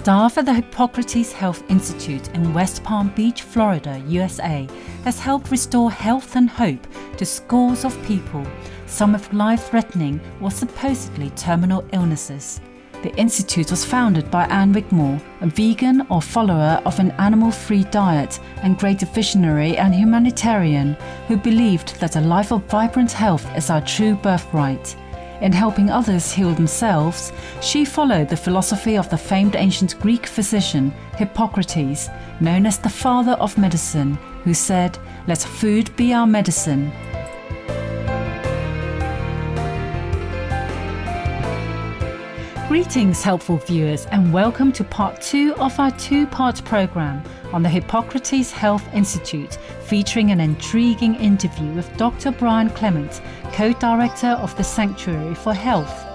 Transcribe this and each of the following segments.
Staff at the Hippocrates Health Institute in West Palm Beach, Florida, USA, has helped restore health and hope to scores of people, some with life-threatening or supposedly terminal illnesses. The institute was founded by Anne Wigmore, a vegan or follower of an animal-free diet and great visionary and humanitarian who believed that a life of vibrant health is our true birthright. In helping others heal themselves, she followed the philosophy of the famed ancient Greek physician Hippocrates, known as the father of medicine, who said, "Let food be our medicine." Greetings, helpful viewers, and welcome to part 2 of our 2-part program on the Hippocrates Health Institute, featuring an intriguing interview with Dr. Brian Clement, co-director of the Sanctuary for Health.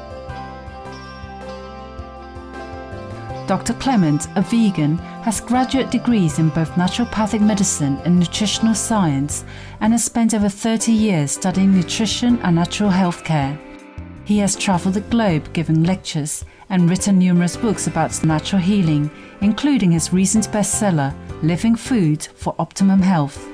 Dr. Clement, a vegan, has graduate degrees in both naturopathic medicine and nutritional science, and has spent over 30 years studying nutrition and natural health care. He has traveled the globe giving lectures and written numerous books about natural healing, including his recent bestseller, Living Food for Optimum Health.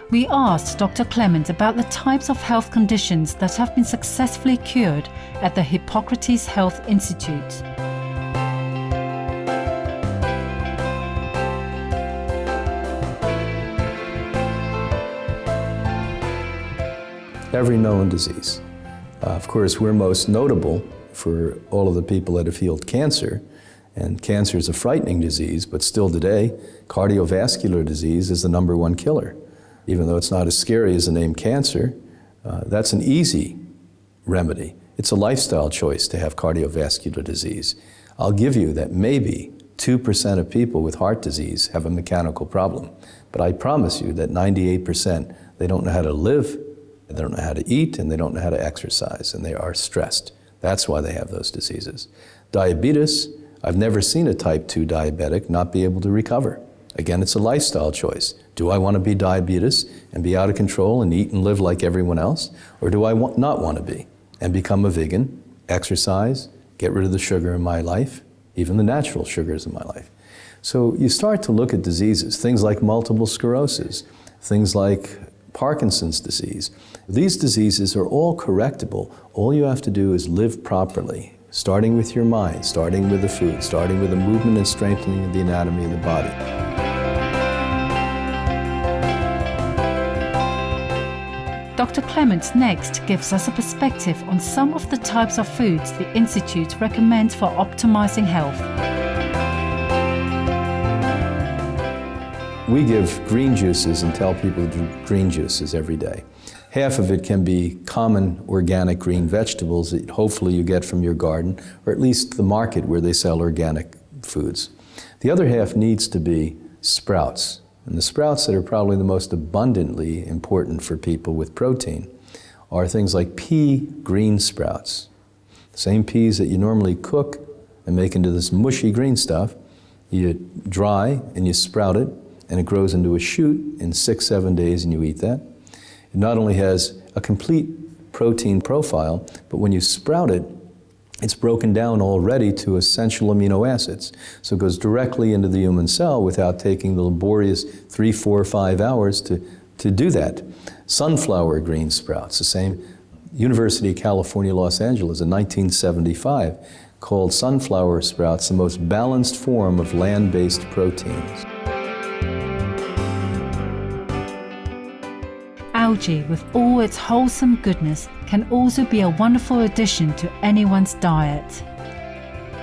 We asked Dr. Clement about the types of health conditions that have been successfully cured at the Hippocrates Health Institute. Every known disease. Of course, we're most notable for all of the people that have healed cancer, and cancer is a frightening disease, but still today, cardiovascular disease is the #1 killer. Even though it's not as scary as the name cancer, that's an easy remedy. It's a lifestyle choice to have cardiovascular disease. I'll give you that maybe 2% of people with heart disease have a mechanical problem, but I promise you that 98%, they don't know how to live, they don't know how to eat, and they don't know how to exercise, and they are stressed. That's why they have those diseases. Diabetes, I've never seen a type 2 diabetic not be able to recover. Again, it's a lifestyle choice. Do I want to be diabetes and be out of control and eat and live like everyone else? Or do I not want to be and become a vegan, exercise, get rid of the sugar in my life, even the natural sugars in my life? So you start to look at diseases, things like multiple sclerosis, things like Parkinson's disease. These diseases are all correctable. All you have to do is live properly, starting with your mind, starting with the food, starting with the movement and strengthening of the anatomy of the body. Dr. Clement next gives us a perspective on some of the types of foods the Institute recommends for optimizing health. We give green juices and tell people to drink green juices every day. Half of it can be common organic green vegetables that hopefully you get from your garden, or at least the market where they sell organic foods. The other half needs to be sprouts. And the sprouts that are probably the most abundantly important for people with protein are things like pea green sprouts. The same peas that you normally cook and make into this mushy green stuff, you dry and you sprout it, and it grows into a shoot in 6-7 days, and you eat that. It not only has a complete protein profile, but when you sprout it, it's broken down already to essential amino acids. So it goes directly into the human cell without taking the laborious 3, 4, 5 hours to do that. Sunflower green sprouts, the same. University of California, Los Angeles in 1975 called sunflower sprouts the most balanced form of land-based proteins. Algae, with all its wholesome goodness, can also be a wonderful addition to anyone's diet.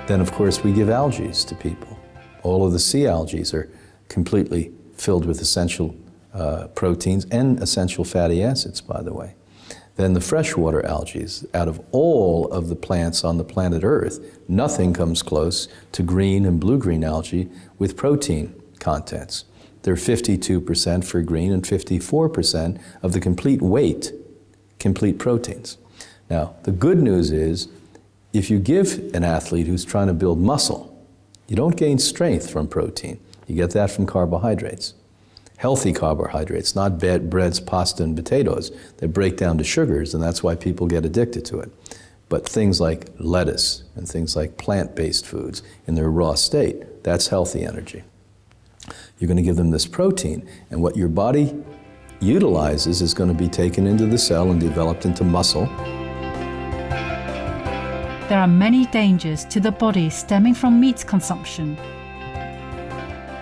Then, of course, we give algae to people. All of the sea algae are completely filled with essential proteins and essential fatty acids, by the way. Then the freshwater algae, out of all of the plants on the planet Earth, nothing comes close to green and blue-green algae with protein contents. They're 52% for green and 54% of the complete weight, complete proteins. Now, the good news is, if you give an athlete who's trying to build muscle, you don't gain strength from protein. You get that from carbohydrates. Healthy carbohydrates, not bad breads, pasta, and potatoes. They break down to sugars, and that's why people get addicted to it. But things like lettuce and things like plant-based foods in their raw state, that's healthy energy. You're going to give them this protein, and what your body utilizes is going to be taken into the cell and developed into muscle. There are many dangers to the body stemming from meat consumption.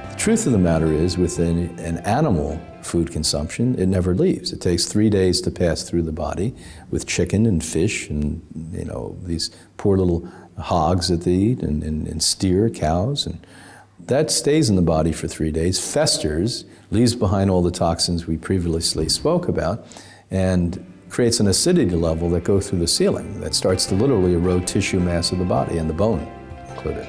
The truth of the matter is, within an animal food consumption, it never leaves. It takes 3 days to pass through the body with chicken and fish and, you know, these poor little hogs that they eat, and steer, cows, and that stays in the body for 3 days, festers, leaves behind all the toxins we previously spoke about, and creates an acidity level that goes through the ceiling that starts to literally erode tissue mass of the body, and the bone included.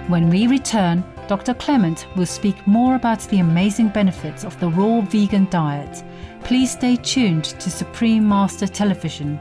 When we return, Dr. Clement will speak more about the amazing benefits of the raw vegan diet. Please stay tuned to Supreme Master Television.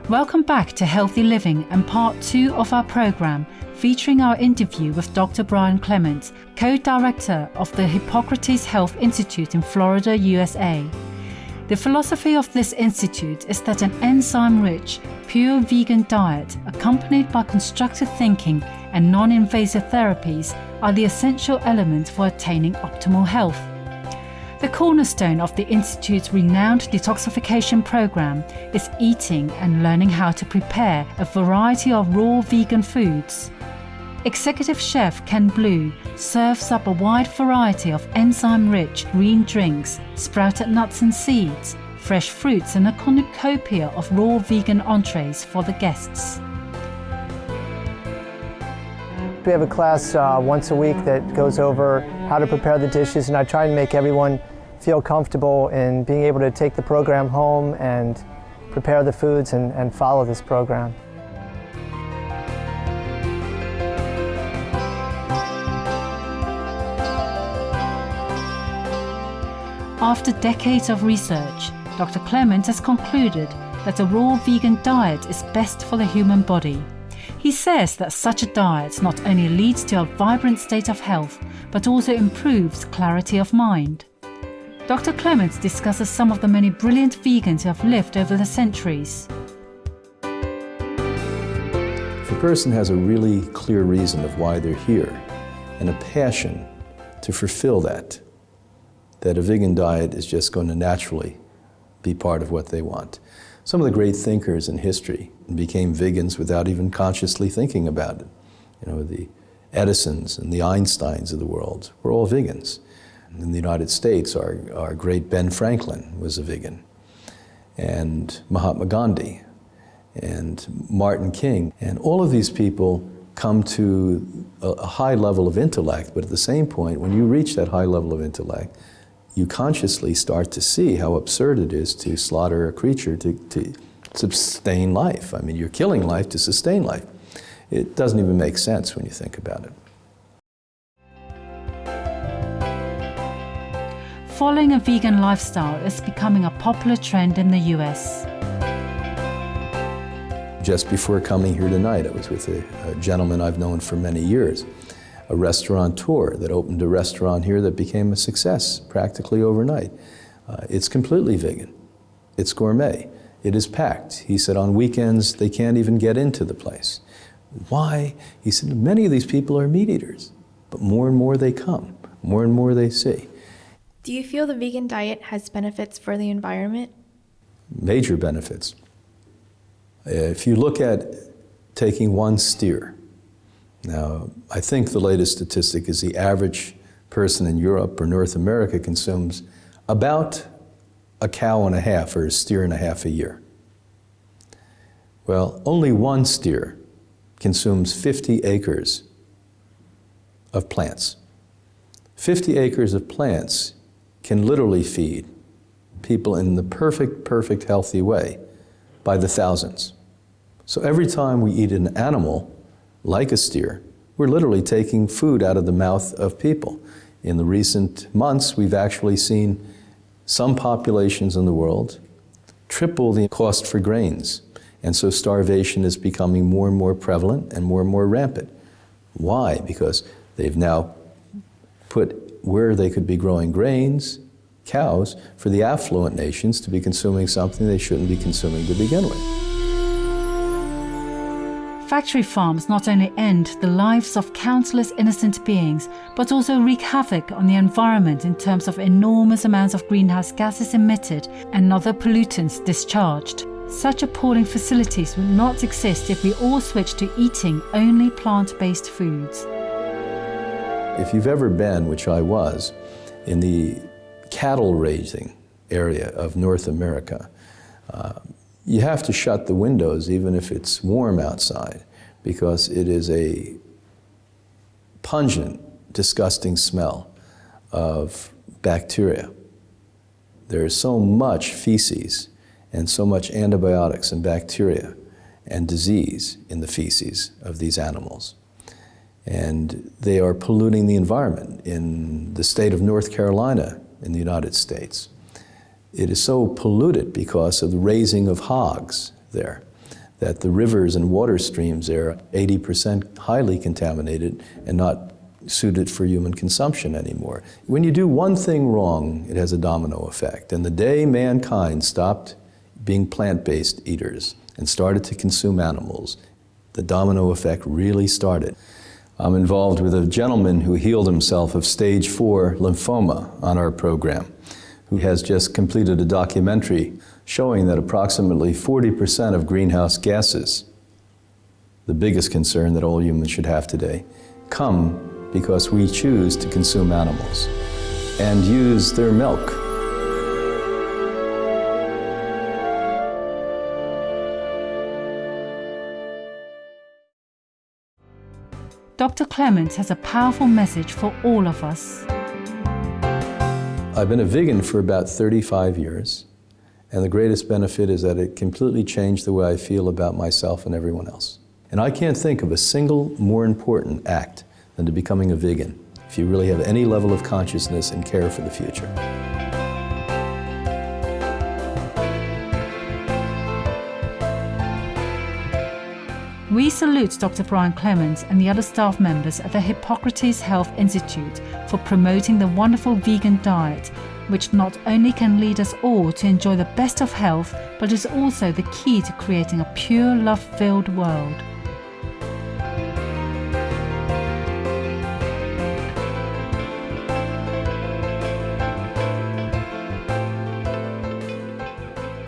Welcome back to Healthy Living and part 2 of our program, featuring our interview with Dr. Brian Clement, co-director of the Hippocrates Health Institute in Florida, USA. The philosophy of this institute is that an enzyme-rich, pure vegan diet, accompanied by constructive thinking and non-invasive therapies, are the essential elements for attaining optimal health. The cornerstone of the Institute's renowned detoxification program is eating and learning how to prepare a variety of raw vegan foods. Executive Chef Ken Blue serves up a wide variety of enzyme-rich green drinks, sprouted nuts and seeds, fresh fruits, and a cornucopia of raw vegan entrees for the guests. We have a class once a week that goes over how to prepare the dishes, and I try and make everyone feel comfortable in being able to take the program home and prepare the foods and follow this program. After decades of research, Dr. Clement has concluded that a raw vegan diet is best for the human body. He says that such a diet not only leads to a vibrant state of health, but also improves clarity of mind. Dr. Clement discusses some of the many brilliant vegans who have lived over the centuries. If a person has a really clear reason of why they're here and a passion to fulfill that a vegan diet is just going to naturally be part of what they want. Some of the great thinkers in history became vegans without even consciously thinking about it. You know, the Edisons and the Einsteins of the world were all vegans. In the United States, our great Ben Franklin was a vegan, and Mahatma Gandhi, and Martin King. And all of these people come to a high level of intellect, but at the same point, when you reach that high level of intellect, you consciously start to see how absurd it is to slaughter a creature to sustain life. I mean, you're killing life to sustain life. It doesn't even make sense when you think about it. Following a vegan lifestyle is becoming a popular trend in the US. Just before coming here tonight, I was with a gentleman I've known for many years, a restaurateur that opened a restaurant here that became a success practically overnight. It's completely vegan. It's gourmet. It is packed. He said on weekends they can't even get into the place. Why? He said many of these people are meat eaters, but more and more they come, more and more they see. Do you feel the vegan diet has benefits for the environment? Major benefits. If you look at taking one steer, now I think the latest statistic is the average person in Europe or North America consumes about a cow and a half or a steer and a half a year. Well, only one steer consumes 50 acres of plants. 50 acres of plants can literally feed people in the perfect healthy way by the thousands. So every time we eat an animal, like a steer, we're literally taking food out of the mouth of people. In the recent months, we've actually seen some populations in the world triple the cost for grains. And so starvation is becoming more and more prevalent and more rampant. Why? Because they've now put where they could be growing grains, cows, for the affluent nations to be consuming something they shouldn't be consuming to begin with. Factory farms not only end the lives of countless innocent beings, but also wreak havoc on the environment in terms of enormous amounts of greenhouse gases emitted and other pollutants discharged. Such appalling facilities would not exist if we all switched to eating only plant-based foods. If you've ever been, which I was, in the cattle raising area of North America, you have to shut the windows even if it's warm outside, because it is a pungent, disgusting smell of bacteria. There is so much feces and so much antibiotics and bacteria and disease in the feces of these animals. And they are polluting the environment. In the state of North Carolina in the United States, it is so polluted because of the raising of hogs there, that the rivers and water streams there are 80% highly contaminated and not suited for human consumption anymore. When you do one thing wrong, it has a domino effect. And the day mankind stopped being plant-based eaters and started to consume animals, the domino effect really started. I'm involved with a gentleman who healed himself of stage 4 lymphoma on our program, who has just completed a documentary showing that approximately 40% of greenhouse gases, the biggest concern that all humans should have today, come because we choose to consume animals and use their milk. Dr. Clements has a powerful message for all of us. I've been a vegan for about 35 years, and the greatest benefit is that it completely changed the way I feel about myself and everyone else. And I can't think of a single more important act than to becoming a vegan, if you really have any level of consciousness and care for the future. We salute Dr. Brian Clements and the other staff members at the Hippocrates Health Institute for promoting the wonderful vegan diet, which not only can lead us all to enjoy the best of health, but is also the key to creating a pure, love-filled world.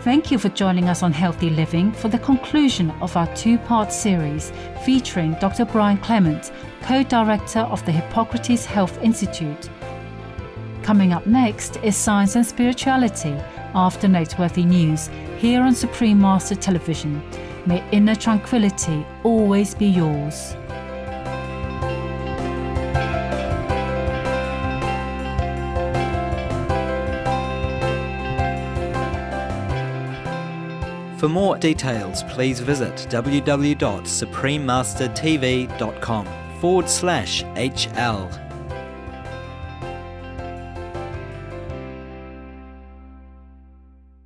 Thank you for joining us on Healthy Living for the conclusion of our two-part series featuring Dr. Brian Clements, co-director of the Hippocrates Health Institute. Coming up next is Science and Spirituality after Noteworthy News here on Supreme Master Television. May inner tranquility always be yours. For more details, please visit www.suprememastertv.com/HL.